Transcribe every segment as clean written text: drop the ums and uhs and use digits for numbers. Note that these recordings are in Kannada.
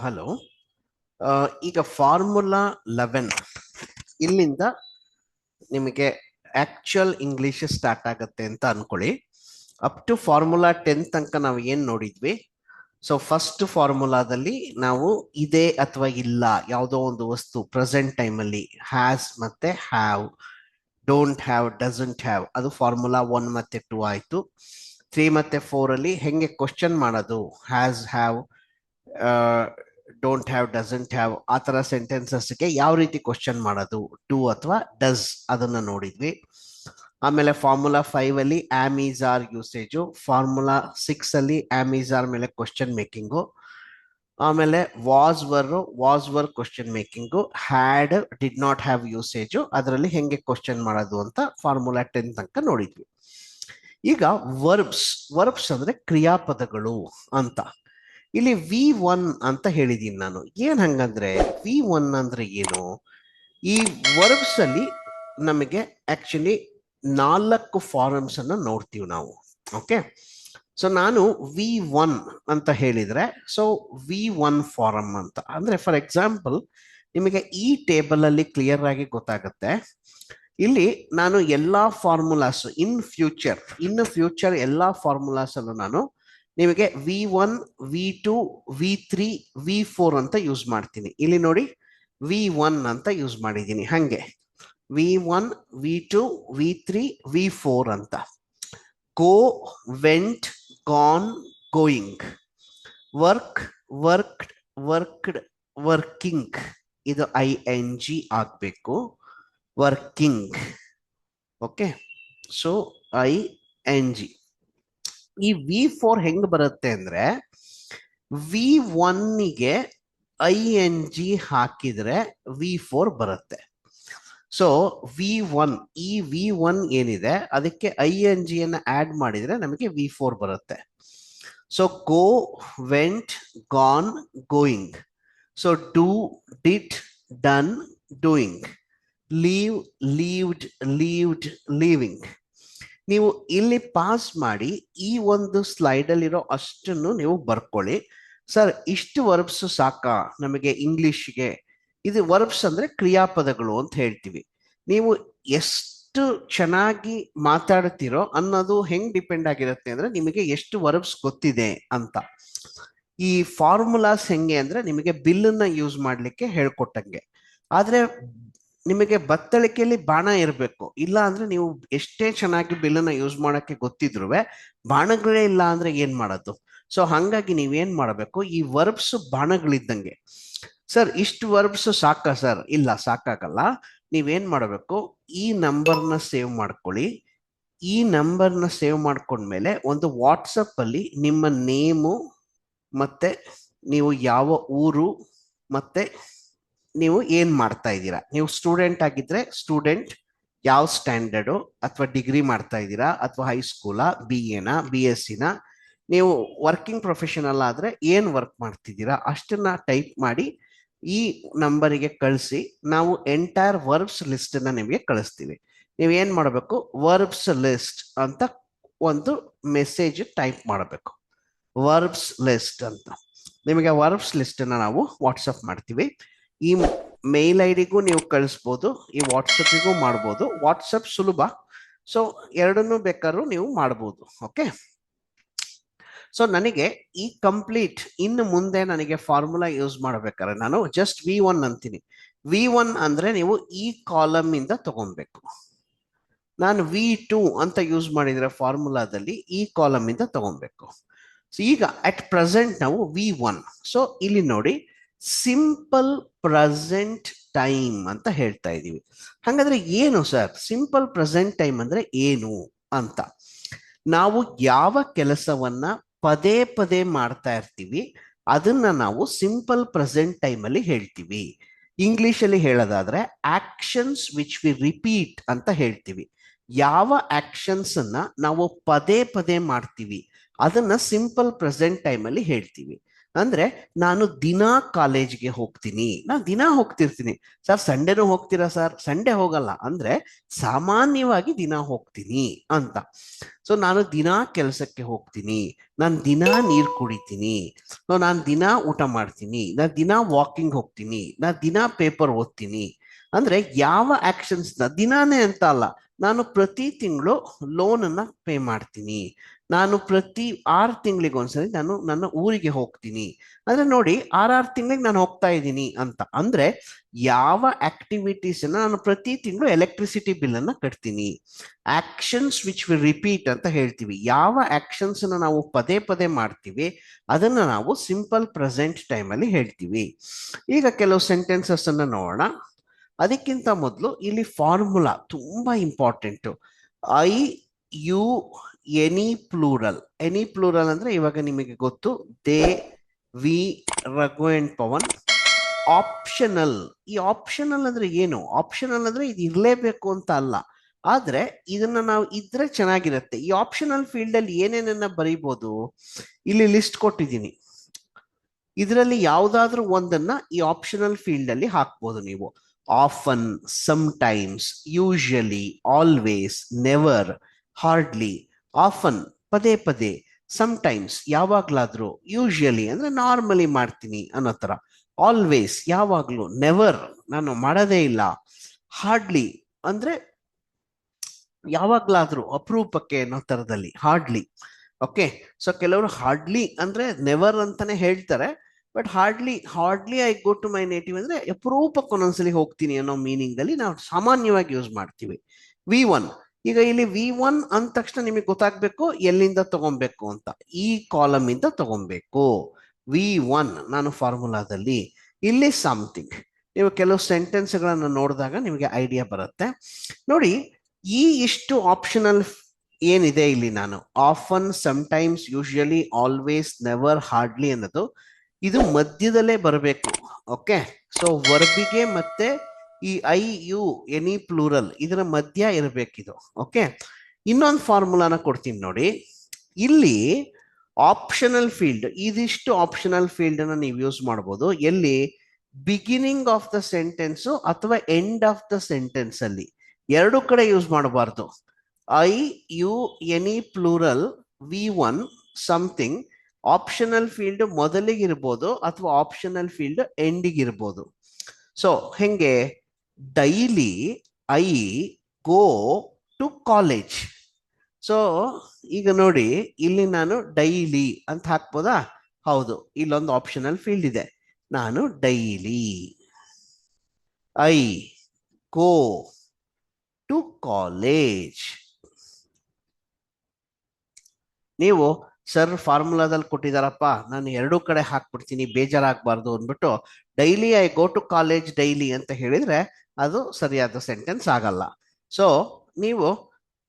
ಹಲೋ. ಈಗ ಫಾರ್ಮುಲಾ 11 ಇಲ್ಲಿಂದ ನಿಮಗೆ ಆಕ್ಚುಯಲ್ ಇಂಗ್ಲಿಷ್ ಸ್ಟಾರ್ಟ್ ಆಗುತ್ತೆ ಅಂತ ಅನ್ಕೊಳ್ಳಿ. ಅಪ್ ಟು ಫಾರ್ಮುಲಾ 10 ತನಕ ನಾವು ಏನ್ ನೋಡಿದ್ವಿ. ಸೊ ಫಸ್ಟ್ ಫಾರ್ಮುಲಾದಲ್ಲಿ ನಾವು ಇದೆ ಅಥವಾ ಇಲ್ಲ ಯಾವುದೋ ಒಂದು ವಸ್ತು ಪ್ರೆಸೆಂಟ್ ಟೈಮ್ ಅಲ್ಲಿ ಹ್ಯಾಸ್ ಮತ್ತೆ have, don't have, doesn't have, ಅದು ಫಾರ್ಮುಲಾ 1 ಮತ್ತೆ 2 ಆಯ್ತು. 3 ಮತ್ತೆ 4 ಅಲ್ಲಿ ಹೆಂಗೆ ಕ್ವಶನ್ ಮಾಡೋದು, has, have, don't have, doesn't have ಆ ತರ ಸೆಂಟೆನ್ಸಸ್ಗೆ ಯಾವ ರೀತಿ ಕ್ವಶನ್ ಮಾಡೋದು, ಟು ಅಥವಾ ಡಸ್, ಅದನ್ನ ನೋಡಿದ್ವಿ. ಆಮೇಲೆ ಫಾರ್ಮುಲಾ 5 ಅಲ್ಲಿ am is are usage, formula 6 ಅಲ್ಲಿ ಆಮ್ ಈಸ್ ಆರ್ ಮೇಲೆ ಕ್ವಶನ್ ಮೇಕಿಂಗು, ಆಮೇಲೆ was were question making, had, did not have usage, ಅದರಲ್ಲಿ ಹೆಂಗೆ ಕ್ವಶನ್ ಮಾಡೋದು ಅಂತ ಫಾರ್ಮುಲಾ 10 ತನಕ ನೋಡಿದ್ವಿ. ಈಗ ವರ್ಬ್ಸ್ ಅಂದ್ರೆ ಕ್ರಿಯಾಪದಗಳು ಅಂತ. ಇಲ್ಲಿ V1 ಅಂತ ಹೇಳಿದೀನಿ ನಾನು. ಏನ್ ಹಂಗಂದ್ರೆ V1 ಅಂದ್ರೆ ಏನು? ಈ ವರ್ಬ್ಸ್ ಅಲ್ಲಿ ನಮಗೆ ಆಕ್ಚುಲಿ 4 ಫಾರಮ್ಸ್ ಅನ್ನ ನೋಡ್ತೀವಿ ನಾವು. ಓಕೆ, ಸೊ ನಾನು V1 ಅಂತ ಹೇಳಿದ್ರೆ, ಸೊ V1 ಫಾರಮ್ ಅಂತ ಅಂದ್ರೆ, ಫಾರ್ ಎಕ್ಸಾಂಪಲ್ ನಿಮಗೆ ಈ ಟೇಬಲ್ ಅಲ್ಲಿ ಕ್ಲಿಯರ್ ಆಗಿ ಗೊತ್ತಾಗುತ್ತೆ. ಇಲ್ಲಿ ನಾನು ಎಲ್ಲಾ ಫಾರ್ಮುಲಾಸ್ ಇನ್ ಫ್ಯೂಚರ್ ಎಲ್ಲಾ ಫಾರ್ಮುಲಾಸ್ ಅನ್ನು ನಾನು ನಿಮಗೆ V1, V2, V3, V4 ಅಂತ ಯೂಸ್ ಮಾಡ್ತೀನಿ. ಇಲ್ಲಿ ನೋಡಿ V1 ಅಂತ ಯೂಸ್ ಮಾಡಿದ್ದೀನಿ. ಹಂಗೆ V1, V2, V3, V4 ಅಂತ. Go, went, gone, going. Work, worked, worked, working, ಇದು ING ಆಗ್ಬೇಕು. ವರ್ಕಿಂಗ್. Okay, so ING. ಈ V4 ಹೆಂಗ್ ಬರುತ್ತೆ ಅಂದ್ರೆ, V1ಗೆ ING ಹಾಕಿದ್ರೆ V4 ಬರುತ್ತೆ. ಸೊ ಈ V1 ಏನಿದೆ ಅದಕ್ಕೆ ING ಅನ್ನ ಆಡ್ ಮಾಡಿದ್ರೆ ನಮಗೆ V4 ಬರುತ್ತೆ. So go, went, gone, going. So do, did, done, doing. Live, lived, lived, living. ನೀವು ಇಲ್ಲಿ ಪಾಸ್ ಮಾಡಿ ಈ ಒಂದು ಸ್ಲೈಡ್ ಅಲ್ಲಿರೋ ಅಷ್ಟನ್ನು ನೀವು ಬರ್ಕೊಳ್ಳಿ. ಸರ್ ಇಷ್ಟು ವರ್ಬ್ಸ್ ಸಾಕಾ ನಮಗೆ ಇಂಗ್ಲಿಷ್ಗೆ? ಇದು ವರ್ಬ್ಸ್ ಅಂದ್ರೆ ಕ್ರಿಯಾಪದಗಳು ಅಂತ ಹೇಳ್ತೀವಿ. ನೀವು ಎಷ್ಟು ಚೆನ್ನಾಗಿ ಮಾತಾಡ್ತಿರೋ ಅನ್ನೋದು ಹೆಂಗ್ ಡಿಪೆಂಡ್ ಆಗಿರುತ್ತೆ ಅಂದ್ರೆ, ನಿಮಗೆ ಎಷ್ಟು ವರ್ಬ್ಸ್ ಗೊತ್ತಿದೆ ಅಂತ. ಈ ಫಾರ್ಮುಲಾಸ್ ಹೆಂಗೆ ಅಂದ್ರೆ, ನಿಮಗೆ ಬಿಲ್ಲನ್ನ ಯೂಸ್ ಮಾಡ್ಲಿಕ್ಕೆ ಹೇಳ್ಕೊಟ್ಟಂಗೆ. ಆದ್ರೆ ನಿಮಗೆ ಬತ್ತಳಿಕೆಯಲ್ಲಿ ಬಾಣ ಇರಬೇಕು. ಇಲ್ಲ ಅಂದ್ರೆ ನೀವು ಎಷ್ಟೇ ಚೆನ್ನಾಗಿ ಬಿಲ್ಲನ್ನ ಯೂಸ್ ಮಾಡಕ್ಕೆ ಗೊತ್ತಿದ್ರು ಬಾಣಗಳೇ ಇಲ್ಲ ಅಂದ್ರೆ ಏನ್ ಮಾಡೋದು? ಸೊ ಹಂಗಾಗಿ ನೀವೇನ್ ಮಾಡಬೇಕು, ಈ ವರ್ಬ್ಸ್ ಬಾಣಗಳಿದ್ದಂಗೆ. ಸರ್ ಇಷ್ಟು ವರ್ಬ್ಸ್ ಸಾಕಾ ಸರ್? ಇಲ್ಲ, ಸಾಕಾಗಲ್ಲ. ನೀವೇನ್ ಮಾಡಬೇಕು, ಈ ನಂಬರ್ನ ಸೇವ್ ಮಾಡ್ಕೊಳ್ಳಿ. ಈ ನಂಬರ್ನ ಸೇವ್ ಮಾಡ್ಕೊಂಡ್ಮೇಲೆ ಒಂದು ವಾಟ್ಸಪ್ ಅಲ್ಲಿ ನಿಮ್ಮ ನೇಮು ಮತ್ತೆ ನೀವು ಯಾವ ಊರು ಮತ್ತೆ ನೀವು ಏನ್ ಮಾಡ್ತಾ ಇದ್ದೀರಾ. ನೀವು ಸ್ಟೂಡೆಂಟ್ ಆಗಿದ್ರೆ ಸ್ಟೂಡೆಂಟ್ ಯಾವ ಸ್ಟ್ಯಾಂಡರ್ಡು, ಅಥವಾ ಡಿಗ್ರಿ ಮಾಡ್ತಾ ಇದ್ದೀರಾ, ಅಥವಾ ಹೈಸ್ಕೂಲಾ, BA ನಾ, BSc ನಾ, ನೀವು ವರ್ಕಿಂಗ್ ಪ್ರೊಫೆಷನಲ್ ಆದ್ರೆ ಏನ್ ವರ್ಕ್ ಮಾಡ್ತಿದ್ದೀರಾ ಅಷ್ಟನ್ನ ಟೈಪ್ ಮಾಡಿ ಈ ನಂಬರಿಗೆ ಕಳಿಸಿ. ನಾವು ಎಂಟೈರ್ ವರ್ಬ್ಸ್ ಲಿಸ್ಟ್ ಅನ್ನ ನಿಮಗೆ ಕಳಿಸ್ತೀವಿ. ನೀವು ಏನ್ ಮಾಡಬೇಕು, ವರ್ಬ್ಸ್ ಲಿಸ್ಟ್ ಅಂತ ಒಂದು ಮೆಸೇಜ್ ಟೈಪ್ ಮಾಡಬೇಕು. ವರ್ಬ್ಸ್ ಲಿಸ್ಟ್ ಅಂತ. ನಿಮಗೆ ವರ್ಬ್ಸ್ ಲಿಸ್ಟ್ ಅನ್ನ ನಾವು ವಾಟ್ಸಪ್ ಮಾಡ್ತೀವಿ. ಈ ಮೇಲ್ ಐಡಿಗೂ ನೀವು ಕಳಿಸ್ಬೋದು, ಈ ವಾಟ್ಸಪ್ಗೂ ಮಾಡ್ಬೋದು. ವಾಟ್ಸಪ್ ಸುಲಭ, ಸೊ ಎರಡನ್ನೂ ಬೇಕಾದ್ರೂ ನೀವು ಮಾಡ್ಬೋದು. ಓಕೆ, ಸೊ ನನಗೆ ಈ ಕಂಪ್ಲೀಟ್ ಇನ್ನು ಮುಂದೆ ನನಗೆ ಫಾರ್ಮುಲಾ ಯೂಸ್ ಮಾಡ್ಬೇಕಾದ್ರೆ ನಾನು ಜಸ್ಟ್ V1 ಅಂತೀನಿ. V1 ಅಂದ್ರೆ ನೀವು ಈ ಕಾಲಮ್ ಇಂದ ತಗೊಬೇಕು. ನಾನು V2 ಅಂತ ಯೂಸ್ ಮಾಡಿದ್ರೆ ಫಾರ್ಮುಲಾದಲ್ಲಿ ಈ ಕಾಲಮ್ ಇಂದ ತಗೊಬೇಕು. ಸೊ ಈಗ ಅಟ್ ಪ್ರೆಸೆಂಟ್ ನಾವು V1. ಸೊ ಇಲ್ಲಿ ನೋಡಿ, ಸಿಂಪಲ್ ಪ್ರೆಸೆಂಟ್ ಟೈಮ್ ಅಂತ ಹೇಳ್ತಾ ಇದೀವಿ. ಹಾಗಾದ್ರೆ ಏನು ಸರ್ ಸಿಂಪಲ್ ಪ್ರೆಸೆಂಟ್ ಟೈಮ್ ಅಂದ್ರೆ ಏನು ಅಂತ? ನಾವು ಯಾವ ಕೆಲಸವನ್ನ ಪದೇ ಪದೇ ಮಾಡ್ತಾ ಇರ್ತೀವಿ ಅದನ್ನ ನಾವು ಸಿಂಪಲ್ ಪ್ರೆಸೆಂಟ್ ಟೈಮ್ ಅಲ್ಲಿ ಹೇಳ್ತೀವಿ. ಇಂಗ್ಲಿಷ್ ಅಲ್ಲಿ ಹೇಳೋದಾದ್ರೆ ಆಕ್ಷನ್ಸ್ ವಿಚ್ ವಿ ರಿಪೀಟ್ ಅಂತ ಹೇಳ್ತೀವಿ. ಯಾವ ಆಕ್ಷನ್ಸ್ ಅನ್ನ ನಾವು ಪದೇ ಪದೇ ಮಾಡ್ತೀವಿ ಅದನ್ನ ಸಿಂಪಲ್ ಪ್ರೆಸೆಂಟ್ ಟೈಮ್ ಅಲ್ಲಿ ಹೇಳ್ತೀವಿ. ಅಂದ್ರೆ ನಾನು ದಿನಾ ಕಾಲೇಜ್ಗೆ ಹೋಗ್ತೀನಿ, ನಾನು ದಿನಾ ಹೋಗ್ತಿರ್ತೀನಿ. ಸರ್ ಸಂಡೇನೂ ಹೋಗ್ತೀರಾ ಸರ್? ಸಂಡೇ ಹೋಗಲ್ಲ, ಅಂದ್ರೆ ಸಾಮಾನ್ಯವಾಗಿ ದಿನಾ ಹೋಗ್ತೀನಿ ಅಂತ. ಸೊ ನಾನು ದಿನಾ ಕೆಲಸಕ್ಕೆ ಹೋಗ್ತೀನಿ, ನಾನು ದಿನಾ ನೀರು ಕುಡಿತೀನಿ, ನಾನು ದಿನಾ ಊಟ ಮಾಡ್ತೀನಿ, ನಾನು ದಿನಾ ವಾಕಿಂಗ್ ಹೋಗ್ತೀನಿ, ನಾನು ದಿನಾ ಪೇಪರ್ ಓದ್ತೀನಿ. ಅಂದ್ರೆ ಯಾವ ಆಕ್ಷನ್ಸ್ನ ದಿನಾನೇ ಅಂತ ಅಲ್ಲ, ನಾನು ಪ್ರತಿ ತಿಂಗಳು ಲೋನನ್ನ ಪೇ ಮಾಡ್ತೀನಿ, ನಾನು ಪ್ರತಿ 6 ತಿಂಗಳಿಗೆ ಒಂದ್ಸರಿ ನಾನು ನನ್ನ ಊರಿಗೆ ಹೋಗ್ತೀನಿ. ಅಂದ್ರೆ ನೋಡಿ, 6 ತಿಂಗಳಿಗೆ ನಾನು ಹೋಗ್ತಾ ಇದ್ದೀನಿ ಅಂತ. ಅಂದ್ರೆ ಯಾವ ಆಕ್ಟಿವಿಟೀಸ್ ನಾನು ಪ್ರತಿ ತಿಂಗಳು ಎಲೆಕ್ಟ್ರಿಸಿಟಿ ಬಿಲ್ ಅನ್ನ ಕಟ್ತೀನಿ. ಆಕ್ಷನ್ಸ್ ವಿಚ್ ವಿ ರಿಪೀಟ್ ಅಂತ ಹೇಳ್ತೀವಿ. ಯಾವ ಆಕ್ಷನ್ಸ್ ನಾವು ಪದೇ ಪದೇ ಮಾಡ್ತೀವಿ ಅದನ್ನ ನಾವು ಸಿಂಪಲ್ ಪ್ರೆಸೆಂಟ್ ಟೈಮ್ ಅಲ್ಲಿ ಹೇಳ್ತೀವಿ. ಈಗ ಕೆಲವು ಸೆಂಟೆನ್ಸಸ್ ಅನ್ನ ನೋಡೋಣ. ಅದಕ್ಕಿಂತ ಮೊದಲು ಇಲ್ಲಿ ಫಾರ್ಮುಲಾ ತುಂಬಾ important. I you any plural ಅಂದ್ರೆ ಇವಾಗ ನಿಮಗೆ ಗೊತ್ತು, they, we, Raghu and Pavan. Optional, ಈ ಆಪ್ಷನಲ್ ಅಂದ್ರೆ ಏನು? ಆಪ್ಷನಲ್ ಅಂದ್ರೆ ಇದು ಇರ್ಲೇಬೇಕು ಅಂತ ಅಲ್ಲ, ಆದ್ರೆ ಇದನ್ನ ನಾವು ಇದ್ರೆ ಚೆನ್ನಾಗಿರುತ್ತೆ. ಈ ಆಪ್ಷನಲ್ ಫೀಲ್ಡ್ ಅಲ್ಲಿ ಏನೇನನ್ನ ಬರೀಬಹುದು, ಇಲ್ಲಿ ಲಿಸ್ಟ್ ಕೊಟ್ಟಿದ್ದೀನಿ. ಇದರಲ್ಲಿ ಯಾವ್ದಾದ್ರೂ ಒಂದನ್ನ ಈ ಆಪ್ಷನಲ್ ಫೀಲ್ಡ್ ಅಲ್ಲಿ ಹಾಕ್ಬೋದು ನೀವು. Often, sometimes, usually, always, never, hardly. Often ಪದೇ ಪದೇ, ಸಮಟೈಮ್ಸ್ ಯಾವಾಗ್ಲಾದ್ರೂ, ಯೂಶಲಿ ಅಂದ್ರೆ ನಾರ್ಮಲಿ ಮಾಡ್ತೀನಿ ಅನ್ನೋ ತರ, ಆಲ್ವೇಸ್ ಯಾವಾಗ್ಲೂ, ನೆವರ್ ನಾನು ಮಾಡೋದೇ ಇಲ್ಲ, ಹಾರ್ಡ್ಲಿ ಅಂದ್ರೆ ಯಾವಾಗ್ಲಾದ್ರೂ ಅಪರೂಪಕ್ಕೆ ಅನ್ನೋ ತರದಲ್ಲಿ ಹಾರ್ಡ್ಲಿ. ಓಕೆ, ಸೊ ಕೆಲವರು ಹಾರ್ಡ್ಲಿ ಅಂದ್ರೆ ನೆವರ್ ಅಂತಾನೆ ಹೇಳ್ತಾರೆ, but hardly hardly I go to my native ಅಂದ್ರೆ ಅಪರೂಪಕ್ಕೆ ಒಂದೊಂದ್ಸಲಿ ಹೋಗ್ತೀನಿ ಅನ್ನೋ ಮೀನಿಂಗ್ ಅಲ್ಲಿ ನಾವು ಸಾಮಾನ್ಯವಾಗಿ ಯೂಸ್ ಮಾಡ್ತೀವಿ. V1, ಈಗ ಇಲ್ಲಿ V1 ಅಂದ ತಕ್ಷಣ ನಿಮಗೆ ಗೊತ್ತಾಗ್ಬೇಕು ಎಲ್ಲಿಂದ ತಗೊಬೇಕು ಅಂತ. ಈ ಕಾಲಮ್ ಇಂದ ತಗೊಬೇಕು V1 ನಾನು ಫಾರ್ಮುಲಾದಲ್ಲಿ. ಇಲ್ಲಿ ಸಮಥಿಂಗ್, ನೀವು ಕೆಲವು ಸೆಂಟೆನ್ಸ್ ಗಳನ್ನ ನೋಡಿದಾಗ ನಿಮಗೆ ಐಡಿಯಾ ಬರುತ್ತೆ. ನೋಡಿ, ಈ ಇಷ್ಟು ಆಪ್ಷನಲ್ ಏನಿದೆ ಇಲ್ಲಿ, ನಾನು often, sometimes, usually, always, never, hardly ಅನ್ನೋದು ಇದು ಮಧ್ಯದಲ್ಲೇ ಬರಬೇಕು. ಓಕೆ, ಸೊ ವರ್ಬಿಗೆ ಮತ್ತೆ ಈ ಐ ಯು ಎನಿ ಪ್ಲೂರಲ್ ಇದರ ಮಧ್ಯ ಇರಬೇಕಿದು. ಓಕೆ, ಇನ್ನೊಂದು ಫಾರ್ಮುಲಾನ ಕೊಡ್ತೀನಿ ನೋಡಿ. ಇಲ್ಲಿ ಆಪ್ಷನಲ್ ಫೀಲ್ಡ್, ಇದಿಷ್ಟು ಆಪ್ಷನಲ್ ಫೀಲ್ಡ್ ಅನ್ನ ನೀವು ಯೂಸ್ ಮಾಡಬಹುದು ಎಲ್ಲಿ? ಬಿಗಿನಿಂಗ್ ಆಫ್ ದ ಸೆಂಟೆನ್ಸ್ ಅಥವಾ ಎಂಡ್ ಆಫ್ ದ ಸೆಂಟೆನ್ಸ್ ಅಲ್ಲಿ. ಎರಡು ಕಡೆ ಯೂಸ್ ಮಾಡಬಾರ್ದು. I you any plural V1 something, optional field ಮೊದಲಿಗೆ ಇರ್ಬೋದು ಅಥವಾ ಆಪ್ಷನಲ್ ಫೀಲ್ಡ್ ಎಂಡಿಗೆ ಇರ್ಬೋದು. ಸೊ ಹೆಂಗೆ? Daily I go to college. So ಈಗ ನೋಡಿ, ಇಲ್ಲಿ ನಾನು ಡೈಲಿ ಅಂತ ಹಾಕ್ಬೋದಾ? ಹೌದು, ಇಲ್ಲೊಂದು ಆಪ್ಷನಲ್ ಫೀಲ್ಡ್ ಇದೆ. ನಾನು daily I go to college. ನೀವು ಸರ್ ಫಾರ್ಮುಲಾದಲ್ಲಿ ಕೊಟ್ಟಿದಾರಪ್ಪ, ನಾನು ಎರಡೂ ಕಡೆ ಹಾಕ್ಬಿಡ್ತೀನಿ ಬೇಜಾರಾಗಬಾರ್ದು ಅಂದ್ಬಿಟ್ಟು daily I go to college daily ಅಂತ ಹೇಳಿದ್ರೆ ಅದು ಸರಿಯಾದ ಸೆಂಟೆನ್ಸ್ ಆಗಲ್ಲ. ಸೊ ನೀವು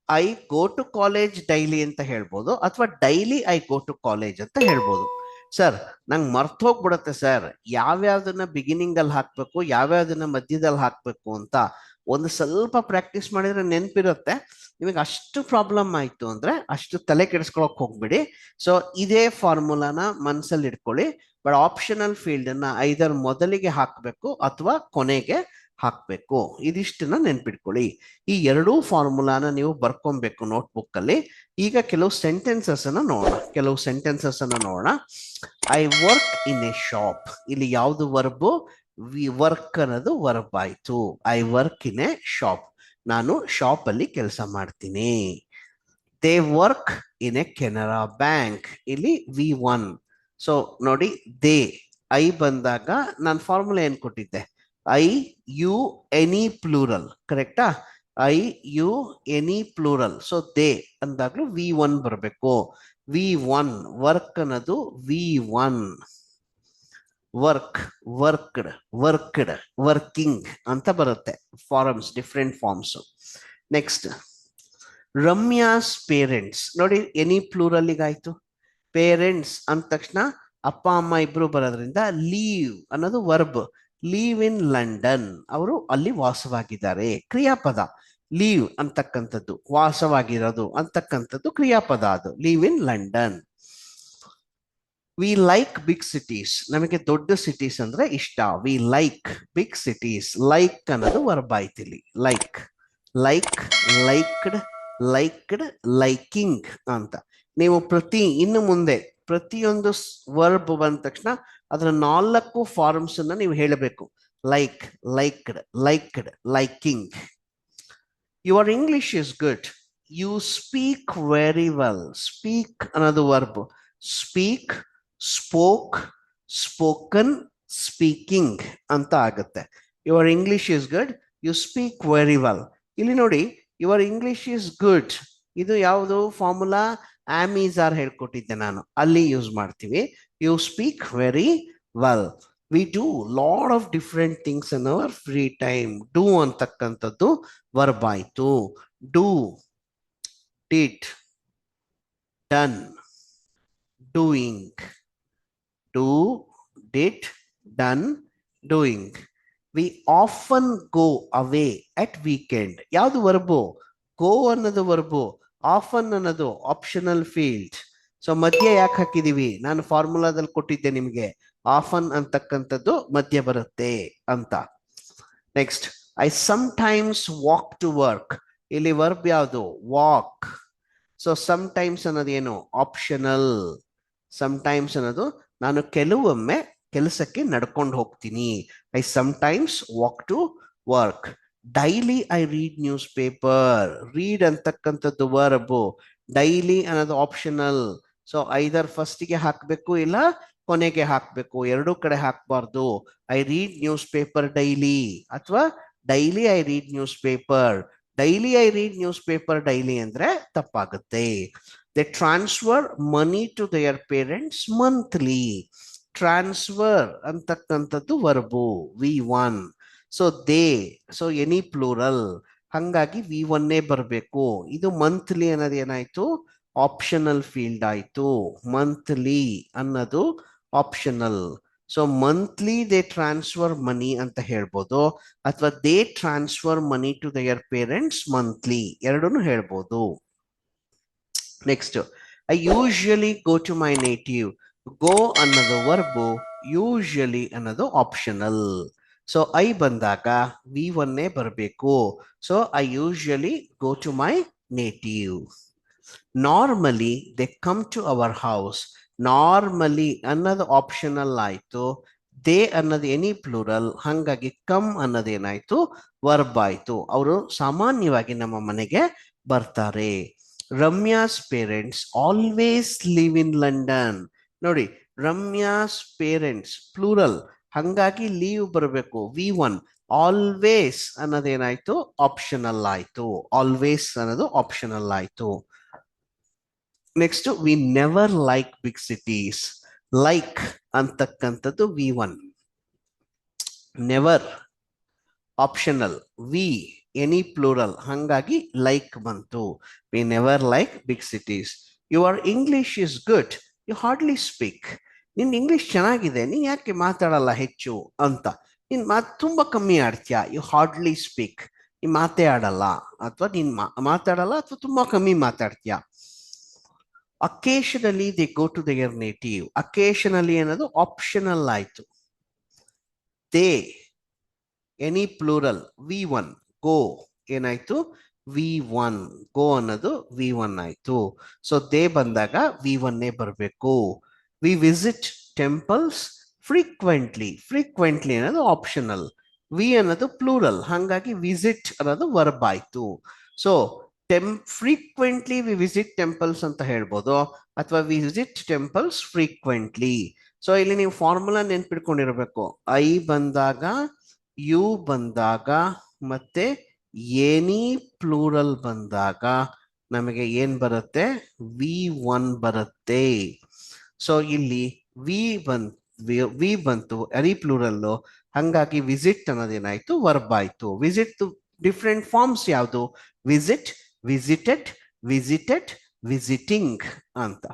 I go to college daily ಅಂತ ಹೇಳ್ಬೋದು, ಅಥವಾ daily I go to college ಅಂತ ಹೇಳ್ಬೋದು. ಸರ್ ನಂಗೆ ಮರ್ತು ಹೋಗ್ಬಿಡತ್ತೆ ಸರ್, ಯಾವ್ಯಾವ್ದನ್ನ ಬಿಗಿನಿಂಗ್ ಅಲ್ಲಿ ಹಾಕ್ಬೇಕು, ಯಾವ್ಯಾವ್ದನ್ನ ಮಧ್ಯದಲ್ಲಿ ಹಾಕ್ಬೇಕು ಅಂತ ಒಂದು ಸ್ವಲ್ಪ ಪ್ರಾಕ್ಟೀಸ್ ಮಾಡಿದ್ರೆ ನೆನಪಿರುತ್ತೆ. ನಿಮಗೆ ಅಷ್ಟು ಪ್ರಾಬ್ಲಮ್ ಆಯ್ತು ಅಂದ್ರೆ ಅಷ್ಟು ತಲೆ ಕೆಡಿಸ್ಕೊಳಕ್ ಹೋಗ್ಬಿಡಿ. ಸೊ ಇದೇ ಫಾರ್ಮುಲಾನ ಮನಸ್ಸಲ್ಲಿ ಇಟ್ಕೊಳ್ಳಿ. ಬಟ್ ಆಪ್ಷನಲ್ ಫೀಲ್ಡ್ ಅನ್ನ ಐದರ್ ಮೊದಲಿಗೆ ಹಾಕ್ಬೇಕು ಅಥವಾ ಕೊನೆಗೆ ಹಾಕ್ಬೇಕು. ಇದಿಷ್ಟನ್ನ ನೆನ್ಪಿಟ್ಕೊಳ್ಳಿ. ಈ ಎರಡೂ ಫಾರ್ಮುಲಾನ ನೀವು ಬರ್ಕೊಬೇಕು ನೋಟ್ಬುಕ್ ಅಲ್ಲಿ. ಈಗ ಕೆಲವು ಸೆಂಟೆನ್ಸಸ್ ಅನ್ನ ನೋಡೋಣ. I work in a shop. ಇಲ್ಲಿ ಯಾವ್ದು ವರ್ಬು? ವರ್ಕ್ ಅನ್ನೋದು ವರ್ಬ್ ಆಯ್ತು. I work in a shop, ನಾನು ಶಾಪ್ ಅಲ್ಲಿ ಕೆಲಸ ಮಾಡ್ತೀನಿ. They work in a Canara bank. ಇಲ್ಲಿ V1. ಸೊ ನೋಡಿ, ದೇ ಐ ಬಂದಾಗ ನಾನು ಫಾರ್ಮುಲಾ ಏನ್ ಕೊಟ್ಟಿದ್ದೆ? ಐ ಯು ಎನಿ ಪ್ಲೂರಲ್, ಕರೆಕ್ಟಾ? I you any plural. So they ಅಂದಾಗ್ಲೂ V1 ಬರಬೇಕು. V1 ವರ್ಕ್ ಅನ್ನೋದು V1. Work, worked, worked, working ಅಂತ ಬರುತ್ತೆ forms, different forms. Next, Ramya's parents. ನೋಡಿ, ಎನಿ ಪ್ಲೂರಲ್ ಈಗಾಯ್ತು. ಪೇರೆಂಟ್ಸ್ ಅಂದ ತಕ್ಷಣ ಅಪ್ಪ ಅಮ್ಮ ಇಬ್ರು ಬರೋದ್ರಿಂದ ಲೀವ್ ಅನ್ನೋದು ವರ್ಬ್. ಲೀವ್ ಇನ್ ಲಂಡನ್, ಅವರು ಅಲ್ಲಿ ವಾಸವಾಗಿದ್ದಾರೆ, ಕ್ರಿಯಾಪದ. ಲೀವ್ ಅಂತಕ್ಕಂಥದ್ದು, ವಾಸವಾಗಿರೋದು ಅಂತಕ್ಕಂಥದ್ದು ಕ್ರಿಯಾಪದ, ಅದು live in London. We like big cities, ನಮಗೆ ದೊಡ್ಡ ಸಿಟೀಸ್ ಅಂದ್ರೆ ಇಷ್ಟ. We like big cities. Like ಅನ್ನೋದು ವರ್ಬ್ ಆಯ್ತು ಇಲ್ಲಿ. Like, like, liked, liked, liking ಅಂತ. ನೀವು ಇನ್ನು ಮುಂದೆ ಪ್ರತಿಯೊಂದು ವರ್ಬ್ ಬಂದ ತಕ್ಷಣ ಅದರ 4 ಫಾರ್ಮ್ಸ್ ಅನ್ನ ನೀವು ಹೇಳಬೇಕು. Like, liked, liked, liking. Your English is good. You speak very well. Speak ಅನ್ನೋದು verb. Speak, spoke, spoken, speaking ಅಂತ ಆಗುತ್ತೆ. Your English is good, you speak very well. ಇಲ್ಲಿ ನೋಡಿ, ಯುವರ್ ಇಂಗ್ಲಿಷ್ ಇಸ್ ಗುಡ್, ಇದು ಯಾವುದು ಫಾರ್ಮುಲಾ? ಆಮೀಸ್ ಆರ್ ಹೇಳ್ಕೊಟ್ಟಿದ್ದೆ ನಾನು, ಅಲ್ಲಿ ಯೂಸ್ ಮಾಡ್ತೀವಿ. You speak very well. We do lot of different things in our free time. Do ಅಂತಕ್ಕಂಥದ್ದು ವರ್ಬ್ ಆಯ್ತು. Do, did, done, doing. Do, did, done, doing. We often go away at weekend. ಯಾವುದು ವರ್ಬು? ಗೋ ಅನ್ನೋದು ವರ್ಬು, ಆಫನ್ ಅನ್ನೋದು ಆಪ್ಷನಲ್ ಫೀಲ್ಡ್. ಸೊ ಮಧ್ಯ ಯಾಕೆ ಹಾಕಿದೀವಿ? ನಾನು ಫಾರ್ಮುಲಾದಲ್ಲಿ ಕೊಟ್ಟಿದ್ದೆ ನಿಮಗೆ, ಆಫನ್ ಅಂತಕ್ಕಂಥದ್ದು ಮಧ್ಯ ಬರುತ್ತೆ ಅಂತ. Next, I sometimes walk to work. ಇಲ್ಲಿ ವರ್ಬ್ ಯಾವುದು? ವಾಕ್. ಸೊ ಸಮ್ಟೈಮ್ಸ್ ಅನ್ನೋದು ಏನು? ಆಪ್ಷನಲ್. ಸಮ್ಟೈಮ್ಸ್ ಅನ್ನೋದು ನಾನು ಕೆಲವೊಮ್ಮೆ ಕೆಲಸಕ್ಕೆ ನಡ್ಕೊಂಡು ಹೋಗ್ತೀನಿ. I sometimes walk to work. Daily I read newspaper. Read ಅಂತಕ್ಕಂಥದ್ದು ವರ್ಬು, ಡೈಲಿ ಅನ್ನೋದು ಆಪ್ಷನಲ್. ಸೊ ಐದರ್ ಫಸ್ಟಿಗೆ ಹಾಕಬೇಕು ಇಲ್ಲ ಕೊನೆಗೆ ಹಾಕಬೇಕು, ಎರಡೂ ಕಡೆ ಹಾಕಬಾರ್ದು. I read newspaper daily ಅಥವಾ daily I read newspaper. Daily I read newspaper daily ಅಂದ್ರೆ ತಪ್ಪಾಗುತ್ತೆ. They transfer money to their parents monthly. Transfer ಅಂತಕ್ಕಂಥದ್ದು verb, V1. So they, so any plural, ಹಂಗಾಗಿ V1 ಬರಬೇಕು. ಇದು ಮಂತ್ಲಿ ಅನ್ನೋದು ಏನಾಯ್ತು? ಆಪ್ಷನಲ್ ಫೀಲ್ಡ್ ಆಯ್ತು. ಮಂತ್ಲಿ ಅನ್ನೋದು optional. So monthly they transfer money ಅಂತ ಹೇಳ್ಬೋದು, ಅಥವಾ they transfer money to their parents monthly, ಎರಡೂ ಹೇಳ್ಬೋದು. Next, I usually go to my native. Go ಅನ್ನೋದು ವರ್ಬು, ಯೂಶಲಿ ಅನ್ನೋದು ಆಪ್ಷನಲ್. ಸೊ ಐ ಬಂದಾಗ V1 ಬರಬೇಕು. So I usually go to my native. Normally they come to our house. Normally ಅನ್ನೋದು ಆಪ್ಷನಲ್ ಆಯ್ತು. ದೇ ಅನ್ನೋದು ಎನಿ ಪ್ಲೂರಲ್, ಹಂಗಾಗಿ ಕಮ್ ಅನ್ನೋದು ಏನಾಯ್ತು? ವರ್ಬ್ ಆಯ್ತು. ಅವರು ಸಾಮಾನ್ಯವಾಗಿ ನಮ್ಮ ಮನೆಗೆ ಬರ್ತಾರೆ. Ramya's parents always live in London. ನೋಡಿ, ರಮ್ಯಾಸ್ ಪೇರೆಂಟ್ಸ್ ಪ್ಲೂರಲ್, ಹಂಗಾಗಿ ಲೀವ್ ಬರಬೇಕು, V1. ಆಲ್ವೇಸ್ ಅನ್ನೋದೇನಾಯ್ತು? ಆಪ್ಷನಲ್ ಆಯ್ತು. ಆಲ್ವೇಸ್ ಅನ್ನೋದು ಆಪ್ಷನಲ್ ಆಯ್ತು. Next, we never like big cities. Like ಅಂತಕ್ಕಂಥದ್ದು V1. Never optional, we any plural, ಹಂಗಾಗಿ ಲೈಕ್ ಬಂತು. We never like big cities. Your English is good, you hardly speak. ನಿನ್ ಇಂಗ್ಲಿಷ್ ಚೆನ್ನಾಗಿದೆ, ನೀನ್ ಯಾಕೆ ಮಾತಾಡಲ್ಲ ಹೆಚ್ಚು ಅಂತ. ನೀನ್ ತುಂಬಾ ಕಮ್ಮಿ ಆಡ್ತೀಯಾ. ಯು ಹಾರ್ಡ್ಲಿ ಸ್ಪೀಕ್, ನೀನ್ ಮಾತೇ ಆಡಲ್ಲ, ಅಥವಾ ನೀನ್ ಮಾತಾಡಲ್ಲ, ಅಥವಾ ತುಂಬಾ ಕಮ್ಮಿ ಮಾತಾಡ್ತೀಯಾ. Occasionally they go to their native. Occasionally ಅನ್ನೋದು ಆಪ್ಷನಲ್ ಆಯ್ತು. They any plural, V1. Go ಏನಾಯ್ತು? V1. ಗೋ ಅನ್ನೋದು V1 ಆಯ್ತು. ಸೊ ದೇ ಬಂದಾಗ V1 ಬರಬೇಕು. We visit temples frequently. Frequently ಅನ್ನೋದು ಆಪ್ಷನಲ್. ವಿ ಅನ್ನೋದು ಪ್ಲೂರಲ್, ಹಂಗಾಗಿ ವಿಸಿಟ್ ಅನ್ನೋದು ವರ್ಬ್ ಆಯ್ತು. So frequently we visit temples ಅಂತ ಹೇಳ್ಬೋದು, ಅಥವಾ we visit temples frequently. So ಇಲ್ಲಿ ನೀವು ಫಾರ್ಮುಲಾ ನೆನ್ಪಿಟ್ಕೊಂಡಿರ್ಬೇಕು. ಐ ಬಂದಾಗ, ಯು ಬಂದಾಗ, ಮತ್ತೆ ಎನಿ ಪ್ಲೂರಲ್ ಬಂದಾಗ ನಮಗೆ ಏನ್ ಬರುತ್ತೆ? V1 ಬರುತ್ತೆ. ಸೊ ಇಲ್ಲಿ ವಿ ಬಂತು ಎನಿ ಪ್ಲೂರಲ್, ಹಂಗಾಗಿ ವಿಸಿಟ್ ಅನ್ನೋದೇನಾಯ್ತು? ವರ್ಬ್ ಆಯ್ತು. ವಿಸಿಟ್ ಡಿಫ್ರೆಂಟ್ ಫಾರ್ಮ್ಸ್ ಯಾವುದು? ವಿಸಿಟ್, ವಿಸಿಟೆಡ್, ವಿಸಿಟೆಡ್, ವಿಸಿಟಿಂಗ್ ಅಂತ.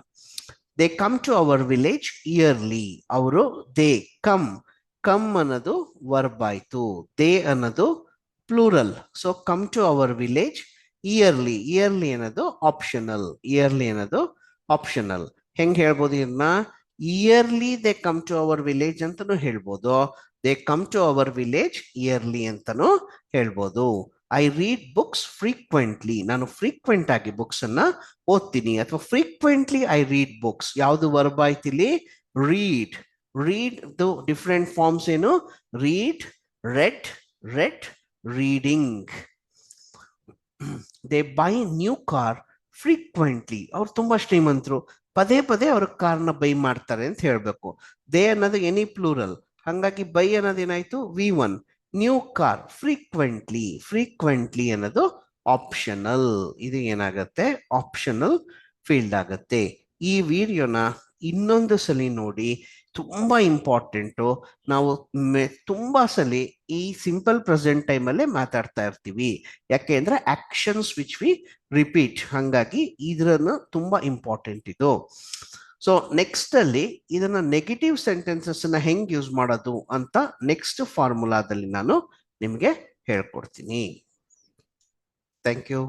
They come to our village yearly. ಅವರು ದೇ ಕಮ್, ಕಮ್ ಅನ್ನೋದು ವರ್ಬ್ ಆಯ್ತು. ದೇ ಅನ್ನೋದು plural. So come to our village yearly. Yearly ಅನ್ನೋದು ಆಪ್ಷನಲ್. ಇಯರ್ಲಿ ಅನ್ನೋದು ಆಪ್ಷನಲ್. ಹೆಂಗ್ ಹೇಳ್ಬೋದು ಇದನ್ನ? Yearly they come to our village ಅಂತಾನು ಹೇಳ್ಬೋದು. They come to our village yearly ಅಂತಾನು ಹೇಳ್ಬೋದು. ಐ ರೀಡ್ ಬುಕ್ಸ್ ಫ್ರೀಕ್ವೆಂಟ್ಲಿ, ನಾನು ಫ್ರೀಕ್ವೆಂಟ್ ಆಗಿ ಬುಕ್ಸ್ ಅನ್ನ ಓದ್ತೀನಿ, ಅಥವಾ ಫ್ರೀಕ್ವೆಂಟ್ಲಿ ಐ ರೀಡ್ ಬುಕ್ಸ್. ಯಾವುದು ವರ್ಬ್ ಆಯ್ತು ಇಲ್ಲಿ? ರೀಡ್. ರೀಡ್ ಡಿಫ್ರೆಂಟ್ ಫಾರ್ಮ್ಸ್ ಏನು? Read, red, red, reading. They by new car frequently, ಅವ್ರು ತುಂಬಾ ಶ್ರೀಮಂತರು, ಪದೇ ಪದೇ ಅವ್ರ ಕಾರ್ನ ಬೈ ಮಾಡ್ತಾರೆ ಅಂತ ಹೇಳ್ಬೇಕು. ದೇ ಅನ್ನೋದು ಎನಿ ಪ್ಲೂರಲ್, ಹಂಗಾಗಿ ಬೈ ಅನ್ನೋದು ಏನಾಯ್ತು? V1. New car frequently, frequently ಅನ್ನೋದು ಆಪ್ಷನಲ್. ಇದು ಏನಾಗತ್ತೆ? ಆಪ್ಷನಲ್ ಫೀಲ್ಡ್ ಆಗತ್ತೆ. ಈ ವಿಡಿಯೋನ ಇನ್ನೊಂದು ಸಲ ನೋಡಿ, ತುಂಬಾ ಇಂಪಾರ್ಟೆಂಟು. ನಾವು ತುಂಬಾ ಸಲ ಈ ಸಿಂಪಲ್ ಪ್ರೆಸೆಂಟ್ ಟೈಮ್ ಅಲ್ಲೇ ಮಾತಾಡ್ತಾ ಇರ್ತೀವಿ, ಯಾಕೆ ಅಂದ್ರೆ ಆಕ್ಷನ್ಸ್ ವಿಚ್ ವಿ ರಿಪೀಟ್, ಹಂಗಾಗಿ ಇದ್ರನ್ನು ತುಂಬಾ ಇಂಪಾರ್ಟೆಂಟ್ ಇದು. ಸೊ ನೆಕ್ಸ್ಟ್ ಅಲ್ಲಿ ಇದನ್ನ ನೆಗೆಟಿವ್ ಸೆಂಟೆನ್ಸಸ್ ನ ಹೆಂಗ್ ಯೂಸ್ ಮಾಡೋದು ಅಂತ ನೆಕ್ಸ್ಟ್ ಫಾರ್ಮುಲಾದಲ್ಲಿ ನಾನು ನಿಮ್ಗೆ ಹೇಳ್ಕೊಡ್ತೀನಿ. Thank you.